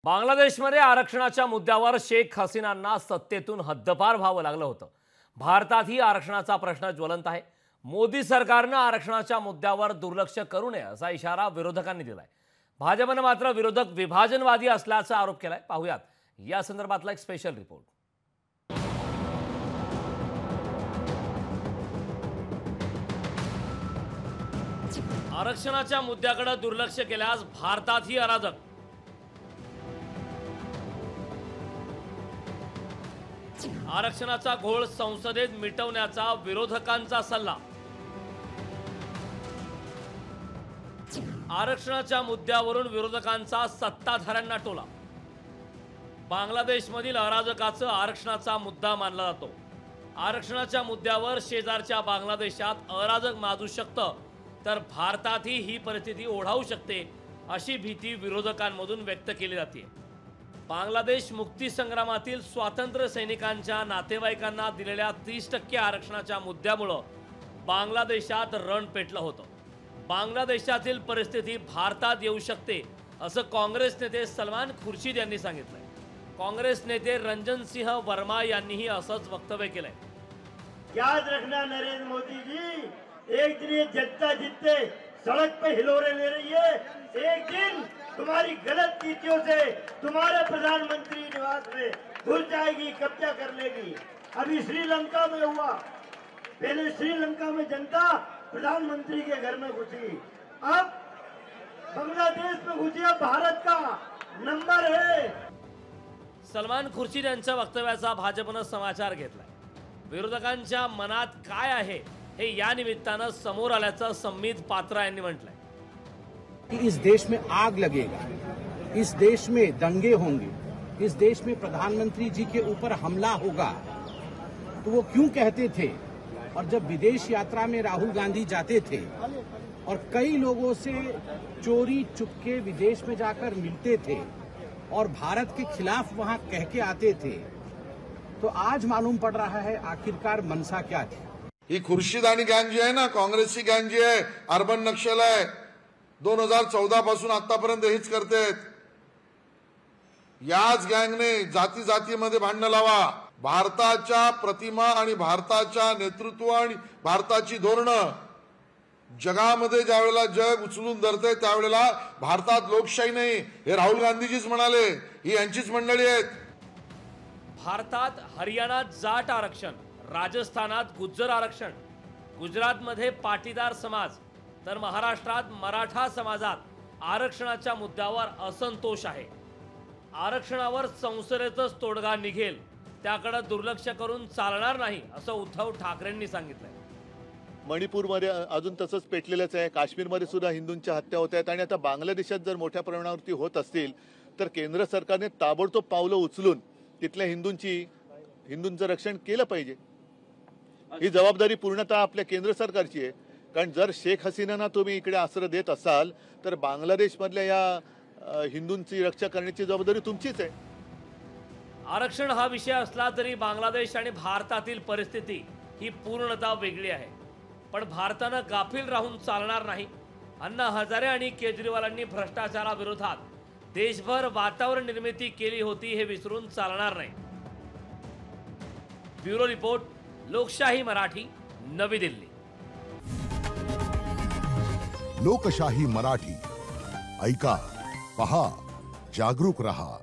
बांगलादेशमध्ये आरक्षणाच्या मुद्द्यावर शेख हसीनांना सत्तेतून हद्दपार व्हावं लागलं होतं। भारतातही आरक्षणाचा प्रश्न ज्वलंत आहे। मोदी सरकारनं आरक्षणाच्या मुद्द्यावर दुर्लक्ष करू नये असा इशारा विरोधकांनी दिलाय। भाजपनं मात्र विरोधक विभाजनवादी असल्याचा आरोप केलाय। पाहूयात या संदर्भातला एक स्पेशल रिपोर्ट। आरक्षणाच्या मुद्द्याकडे दुर्लक्ष केल्यास भारतातही अराजक। आरक्षणाचा घोळ संसदेत मिटवण्याचा विरोधकांचा सल्ला। आरक्षणाच्या मुद्द्यावरून विरोधकांचा सत्ताधाऱ्यांना टोला। बांगलादेशमधील अराजकाचं आरक्षणाचा मुद्दा मानला जातो। आरक्षणाच्या मुद्द्यावर शेजारच्या बांगलादेशात अराजक माजू शकतं, तर भारतातही ही परिस्थिती ओढावू शकते अशी भीती विरोधकांमधून व्यक्त केली जाते। बांगलादेश मुक्ती संग्रामातील स्वातंत्र्य सैनिकांच्या नातेवाईकांना दिलेल्या 30% आरक्षणाच्या मुद्द्यामुळे बांगलादेशात रण पेटलं होतं। बांगलादेशातील परिस्थिती भारतात येऊ शकते असं काँग्रेस नेते सलमान खुर्शीद यांनी सांगितलंय। काँग्रेस नेते रंजन सिंह वर्मा यांनीही असंच वक्तव्य केलंय। याद रखना नरेंद्र मोदी जी, एक दिन ये जनता जितने सड़क पे हिलोरे ले रही है, एक दिन तुम्हारी गलत नीतियों से तुम्हारे प्रधानमंत्री निवास में घुस जाएगी, कब्जा कर लेगी। अभी श्रीलंका में हुआ, पहले श्रीलंका में जनता प्रधानमंत्री के घर में घुसी, अब बांग्लादेश में घुसी। अब भारत का नंबर है। सलमान खुर्शीद यांच्या वक्तव्याचा भाजपनं समाचार घेतलाय। विरोधकांच्या मनात काय आहे हे या निमित्तानं समोर आल्याचं संमित पात्रा यांनी म्हटलंय। कि इस देश में आग लगेगा, इस देश में दंगे होंगे, इस देश में प्रधानमंत्री जी के ऊपर हमला होगा, तो वो क्यों कहते थे? और जब विदेश यात्रा में राहुल गांधी जाते थे और कई लोगों से चोरी चुपके विदेश में जाकर मिलते थे और भारत के खिलाफ वहां कह के आते थे, तो आज मालूम पड़ रहा है आखिरकार मनसा क्या थी। ही खुर्शीद आणि गँग जी आहे ना, काँग्रेसची गँग जी आहे, अर्बन नक्षल आहे, 2014 पासून आतापर्यंत हेच करतेत। याच गँगने जाती जातीमध्ये भांडण लावा। भारताच्या प्रतिमा आणि भारताच्या नेतृत्व आणि भारताची धोरणं जगामध्ये ज्यावेळेला जग उचलून धरते त्यावेळेला भारतात लोकशाही नाही हे राहुल गांधीजीच म्हणाले। ही यांचीच मंडळी आहेत। भारतात हरियाणात जाट आरक्षण, राजस्थानात गुज्जर आरक्षण, गुजरातमध्ये पाटीदार समाज, तर महाराष्ट्रात मराठा समाजात आरक्षणाच्या मुद्द्यावर असंतोष आहे। आरक्षणावर संसदेतच तोडगा निघेल, त्याकडे दुर्लक्ष करून चालणार नाही असं उद्धव ठाकरेंनी सांगितलंय। मणिपूरमध्ये अजून तसंच पेटलेलंच आहे। काश्मीरमध्ये सुद्धा हिंदूंच्या हत्या होत आहेत आणि आता बांगलादेशात जर मोठ्या प्रमाणावरती होत असतील तर केंद्र सरकारने ताबडतोब पावलं उचलून तिथल्या हिंदूंचं रक्षण केलं पाहिजे। ही जबाबदारी पूर्णतः आपल्या केंद्र सरकारची आहे। कारण जर शेख हसीनांना तुम्ही इकडे आश्रय देत असाल तर बांगलादेशमधल्या या हिंदूंची रक्षा करण्याची जबाबदारी तुमचीच आहे। आरक्षण हा विषय असला तरी बांगलादेश आणि भारतातील परिस्थिती ही पूर्णतः वेगळी आहे। पण भारतानं गाफील राहून चालणार नाही। अण्णा हजारे आणि केजरीवालांनी भ्रष्टाचाराविरोधात देशभर वातावरण निर्मिती केली होती हे विसरून चालणार नाही। ब्युरो रिपोर्ट, लोकशाही मराठी, नवी दिल्ली। लोकशाही मराठी ऐका, पहा, जागरूक रहा।